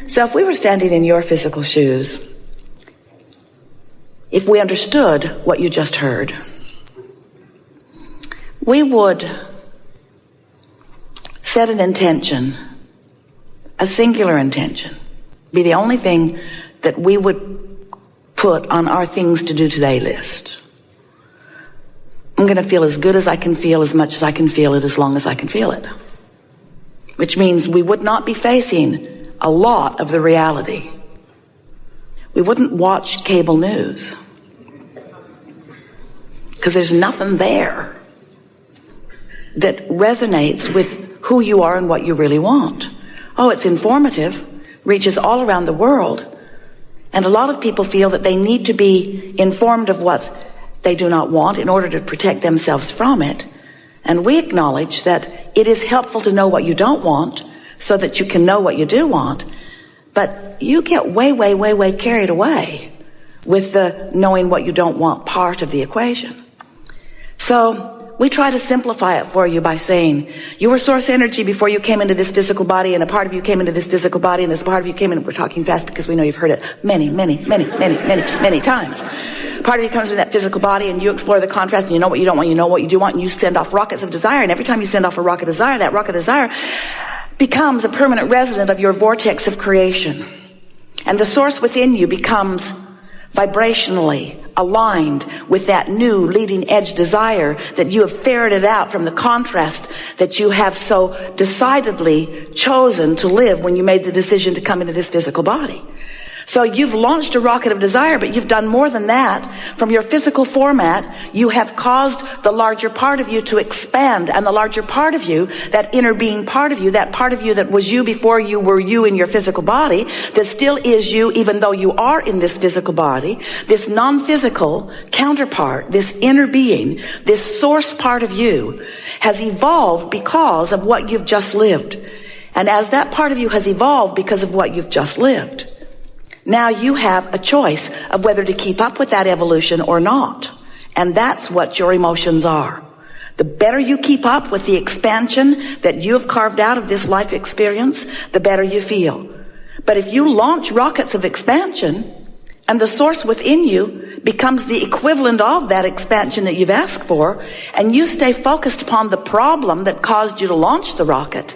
So if we were standing in your physical shoes, if we understood what you just heard, we would set an intention, a singular intention, be the only thing that we would put on our things to do today list. I'm going to feel as good as I can feel, as much as I can feel it, as long as I can feel it. Which means we would not be facing a lot of the reality. We wouldn't watch cable news, because there's nothing there that resonates with who you are and what you really want. Oh, it's informative, reaches all around the world, and a lot of people feel that they need to be informed of what they do not want in order to protect themselves from it. And we acknowledge that it is helpful to know what you don't want so that you can know what you do want. But you get way carried away with the knowing what you don't want part of the equation. So we try to simplify it for you by saying, you were source energy before you came into this physical body, and a part of you came into this physical body, and this part of you came in. We're talking fast because we know you've heard it many times. Part of you comes in that physical body, and you explore the contrast, and you know what you don't want, you know what you do want, and you send off rockets of desire. And every time you send off a rocket of desire, that rocket of desire becomes a permanent resident of your vortex of creation. And the source within you becomes vibrationally aligned with that new leading edge desire that you have ferreted out from the contrast that you have so decidedly chosen to live when you made the decision to come into this physical body. So you've launched a rocket of desire, but you've done more than that. From your physical format, you have caused the larger part of you to expand, and the larger part of you, that inner being part of you that was you before you were you in your physical body, that still is you even though you are in this physical body, this non-physical counterpart, this inner being, this source part of you has evolved because of what you've just lived. And as that part of you has evolved because of what you've just lived, now you have a choice of whether to keep up with that evolution or not. And that's what your emotions are. The better you keep up with the expansion that you have carved out of this life experience, the better you feel. But if you launch rockets of expansion, and the source within you becomes the equivalent of that expansion that you've asked for, and you stay focused upon the problem that caused you to launch the rocket,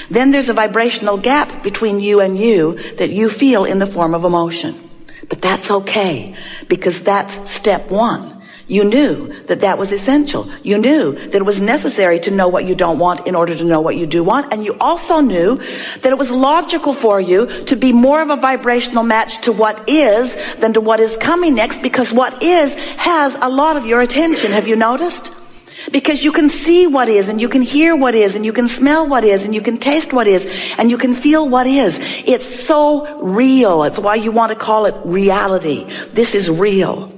then there's a vibrational gap between you and you that you feel in the form of emotion. But that's okay, because that's step one. You knew that that was essential. You knew that it was necessary to know what you don't want in order to know what you do want. And you also knew that it was logical for you to be more of a vibrational match to what is than to what is coming next, because what is has a lot of your attention. Have you noticed? Because you can see what is, and you can hear what is, and you can smell what is, and you can taste what is, and you can feel what is. It's so real. It's why you want to call it reality. This is real.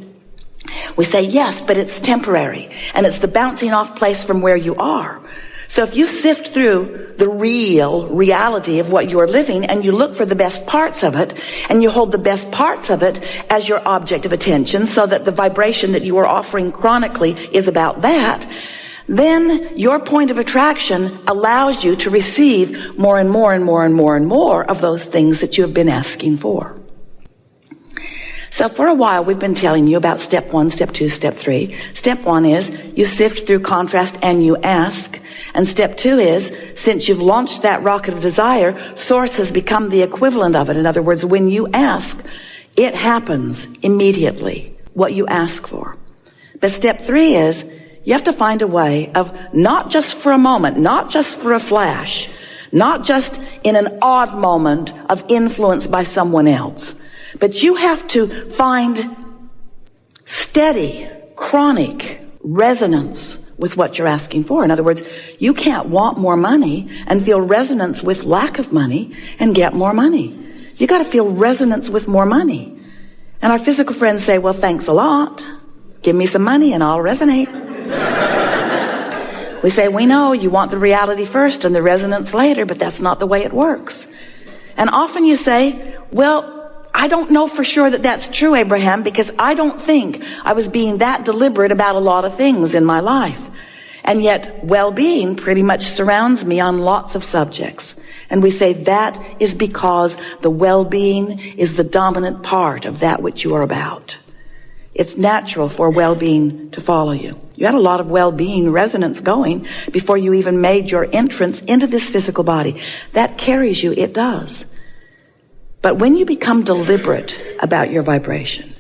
We say, yes, but it's temporary, and it's the bouncing off place from where you are. So if you sift through the real reality of what you are living, and you look for the best parts of it, and you hold the best parts of it as your object of attention, so that the vibration that you are offering chronically is about that, then your point of attraction allows you to receive more and more and more and more and more of those things that you have been asking for. So for a while, we've been telling you about step 1, step 2, step 3. Step 1 is you sift through contrast and you ask. And step 2 is, since you've launched that rocket of desire, source has become the equivalent of it. In other words, when you ask, it happens immediately, what you ask for. But step 3 is, you have to find a way of not just for a moment, not just for a flash, not just in an odd moment of influence by someone else, but you have to find steady, chronic resonance with what you're asking for. In other words, you can't want more money and feel resonance with lack of money and get more money. You got to feel resonance with more money. And our physical friends say, well, thanks a lot. Give me some money and I'll resonate. We say, we know you want the reality first and the resonance later, but that's not the way it works. And often you say, well, I don't know for sure that that's true, Abraham, because I don't think I was being that deliberate about a lot of things in my life. And yet well-being pretty much surrounds me on lots of subjects. And we say that is because the well-being is the dominant part of that which you are about. It's natural for well-being to follow you. You had a lot of well-being resonance going before you even made your entrance into this physical body. That carries you, it does. But when you become deliberate about your vibration,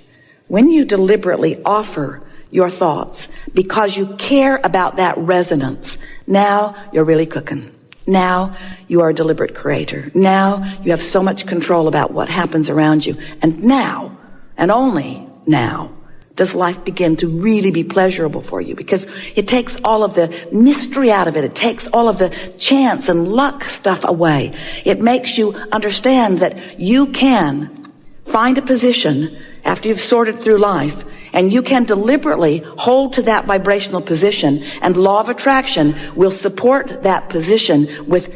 when you deliberately offer your thoughts because you care about that resonance, now you're really cooking. Now you are a deliberate creator. Now you have so much control about what happens around you. And now, and only now, does life begin to really be pleasurable for you, because it takes all of the mystery out of it. It takes all of the chance and luck stuff away. It makes you understand that you can find a position after you've sorted through life, and you can deliberately hold to that vibrational position, and law of attraction will support that position with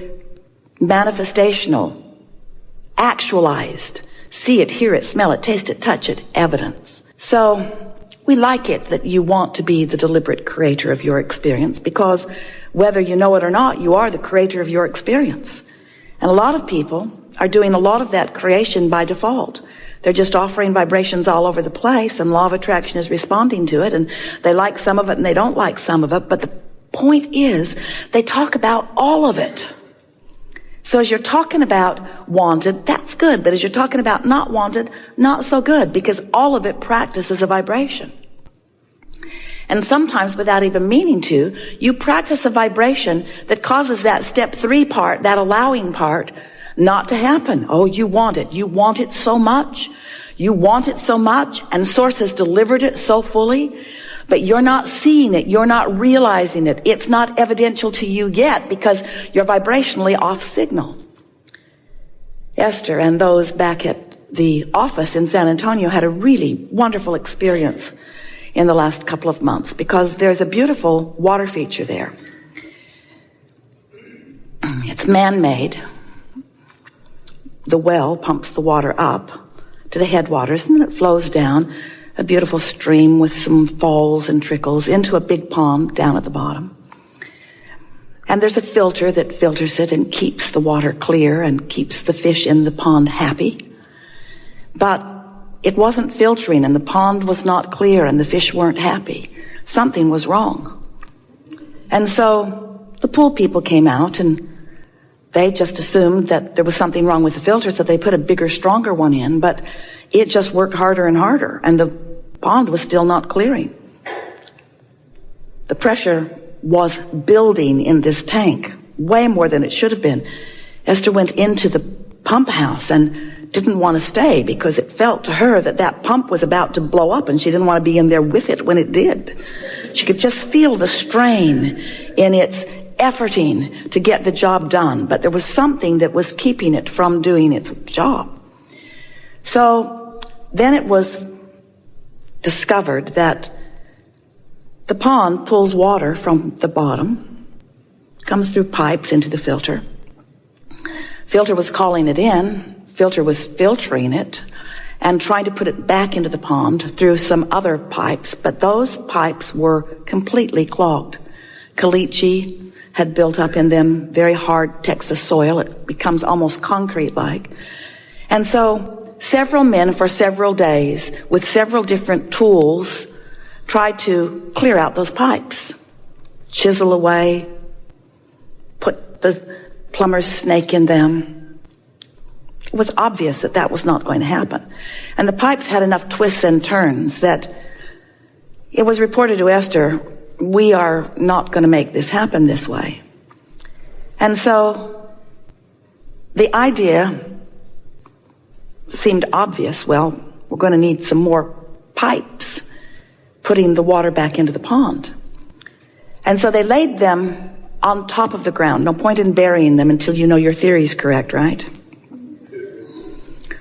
manifestational, actualized, see it, hear it, smell it, taste it, touch it, evidence. So we like it that you want to be the deliberate creator of your experience, because whether you know it or not, you are the creator of your experience. And a lot of people are doing a lot of that creation by default. They're just offering vibrations all over the place, and law of attraction is responding to it, and they like some of it and they don't like some of it. But the point is, they talk about all of it. So as you're talking about wanted, that's good. But as you're talking about not wanted, not so good, because all of it practices a vibration. And sometimes, without even meaning to, you practice a vibration that causes that step 3 part, that allowing part, not to happen. Oh, you want it. You want it so much. You want it so much, and Source has delivered it so fully, but you're not seeing it. You're not realizing it. It's not evidential to you yet because you're vibrationally off signal. Esther and those back at the office in San Antonio had a really wonderful experience in the last couple of months, because there's a beautiful water feature there. It's man-made. The well pumps the water up to the headwaters, and then it flows down a beautiful stream with some falls and trickles into a big pond down at the bottom. And there's a filter that filters it and keeps the water clear and keeps the fish in the pond happy. But it wasn't filtering, and the pond was not clear, and the fish weren't happy. Something was wrong. And so the pool people came out, and they just assumed that there was something wrong with the filter, so they put a bigger, stronger one in, but it just worked harder and harder, and the pond was still not clearing. The pressure was building in this tank, way more than it should have been. Esther went into the pump house and didn't want to stay, because it felt to her that that pump was about to blow up, and she didn't want to be in there with it when it did. She could just feel the strain in its efforting to get the job done, but there was something that was keeping it from doing its job. So then it was discovered that the pond pulls water from the bottom, comes through pipes into the filter. Filter was calling it in, filter was filtering it, and trying to put it back into the pond through some other pipes, but those pipes were completely clogged. Caliche had built up in them, very hard Texas soil. It becomes almost concrete-like. And so several men for several days with several different tools tried to clear out those pipes, chisel away, put the plumber's snake in them. It was obvious that that was not going to happen. And the pipes had enough twists and turns that it was reported to Esther, we are not going to make this happen this way. And so the idea seemed obvious. Well, we're going to need some more pipes putting the water back into the pond. And so they laid them on top of the ground. No point in burying them until you know your theory is correct, right?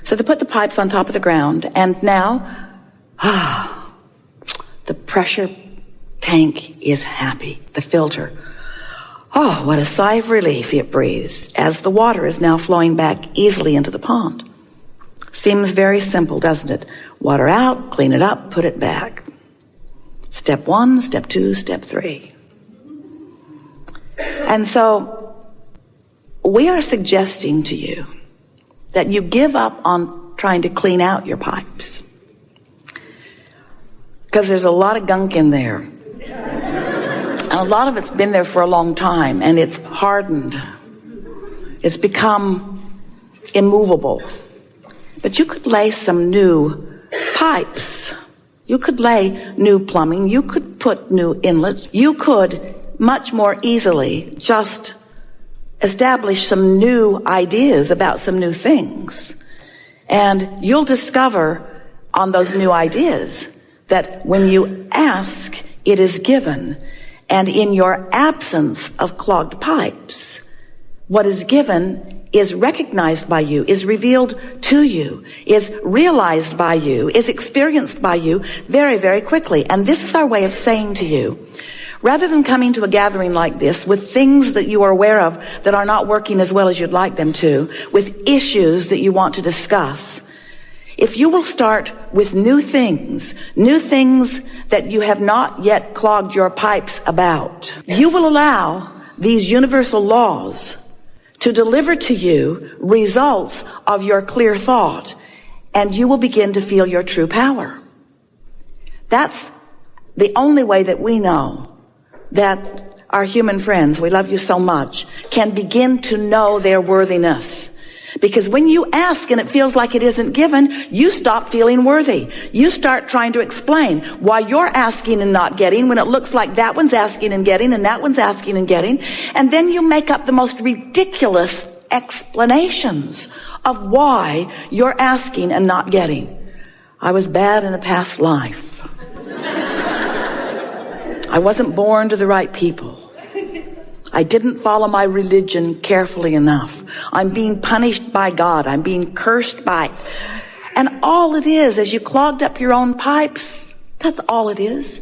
So they put the pipes on top of the ground, and now the pressure tank is happy. The filter. Oh, what a sigh of relief it breathes as the water is now flowing back easily into the pond. Seems very simple, doesn't it? Water out, clean it up, put it back. Step 1, step 2, step 3. And so we are suggesting to you that you give up on trying to clean out your pipes. Because there's a lot of gunk in there. And a lot of it's been there for a long time, and it's hardened. It's become immovable. But you could lay some new pipes. You could lay new plumbing. You could put new inlets. You could much more easily just establish some new ideas about some new things. And you'll discover on those new ideas that when you ask, it is given. And in your absence of clogged pipes, what is given is recognized by you, is revealed to you, is realized by you, is experienced by you very, very quickly. And this is our way of saying to you, rather than coming to a gathering like this with things that you are aware of that are not working as well as you'd like them to, with issues that you want to discuss, if you will start with new things that you have not yet clogged your pipes about, you will allow these universal laws to deliver to you results of your clear thought, and you will begin to feel your true power. That's the only way that we know that our human friends, we love you so much, can begin to know their worthiness. Because when you ask and it feels like it isn't given, you stop feeling worthy. You start trying to explain why you're asking and not getting when it looks like that one's asking and getting and that one's asking and getting. And then you make up the most ridiculous explanations of why you're asking and not getting. I was bad in a past life. I wasn't born to the right people. I didn't follow my religion carefully enough. I'm being punished by God. I'm being cursed by. And all it is you clogged up your own pipes. That's all it is.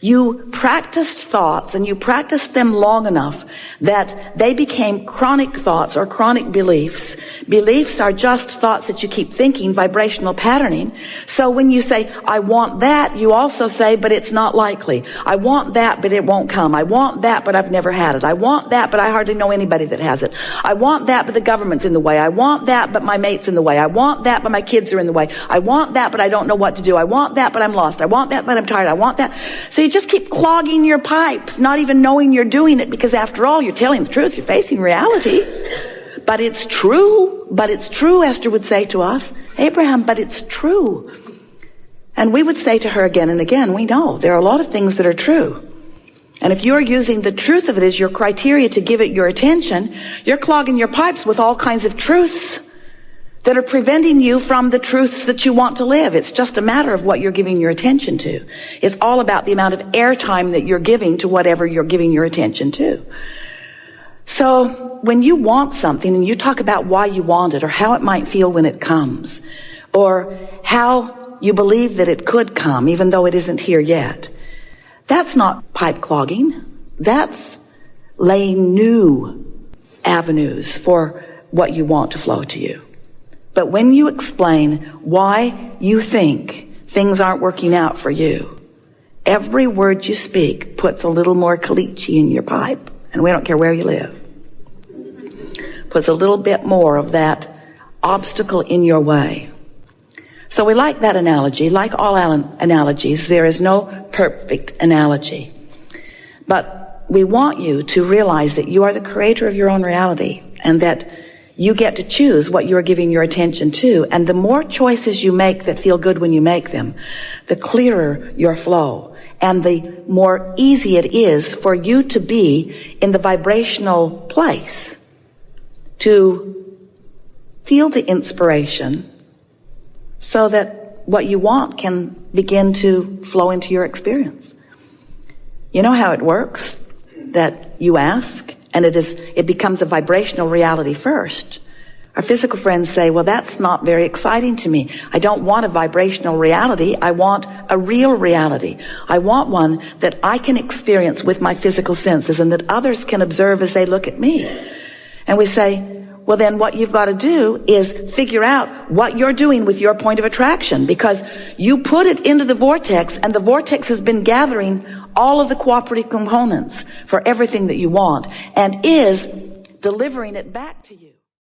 You practiced thoughts, and you practiced them long enough that they became chronic thoughts or chronic beliefs. Beliefs are just thoughts that you keep thinking, vibrational patterning. So when you say, I want that, you also say, but it's not likely. I want that, but it won't come. I want that, but I've never had it. I want that, but I hardly know anybody that has it. I want that, but the government's in the way. I want that, but my mate's in the way. I want that, but my kids are in the way. I want that, but I don't know what to do. I want that, but I'm lost. I want that, but I'm tired. I want that. So you just keep clogging your pipes, not even knowing you're doing it, because after all, you're telling the truth. You're facing reality. But it's true. But it's true, Esther would say to us. Abraham, but it's true. And we would say to her again and again, we know there are a lot of things that are true. And if you're using the truth of it as your criteria to give it your attention, you're clogging your pipes with all kinds of truths that are preventing you from the truths that you want to live. It's just a matter of what you're giving your attention to. It's all about the amount of airtime that you're giving to whatever you're giving your attention to. So when you want something and you talk about why you want it, or how it might feel when it comes, or how you believe that it could come even though it isn't here yet, that's not pipe clogging. That's laying new avenues for what you want to flow to you. But when you explain why you think things aren't working out for you, every word you speak puts a little more caliche in your pipe. And we don't care where you live. Puts a little bit more of that obstacle in your way. So we like that analogy. Like all analogies, there is no perfect analogy. But we want you to realize that you are the creator of your own reality, and that you get to choose what you are giving your attention to. And the more choices you make that feel good when you make them, the clearer your flow. And the more easy it is for you to be in the vibrational place to feel the inspiration so that what you want can begin to flow into your experience. You know how it works? That you ask, and it becomes a vibrational reality first. Our physical friends say, well, that's not very exciting to me. I don't want a vibrational reality. I want a real reality. I want one that I can experience with my physical senses and that others can observe as they look at me. And we say, well, then what you've got to do is figure out what you're doing with your point of attraction, because you put it into the vortex, and the vortex has been gathering all of the cooperative components for everything that you want, and is delivering it back to you.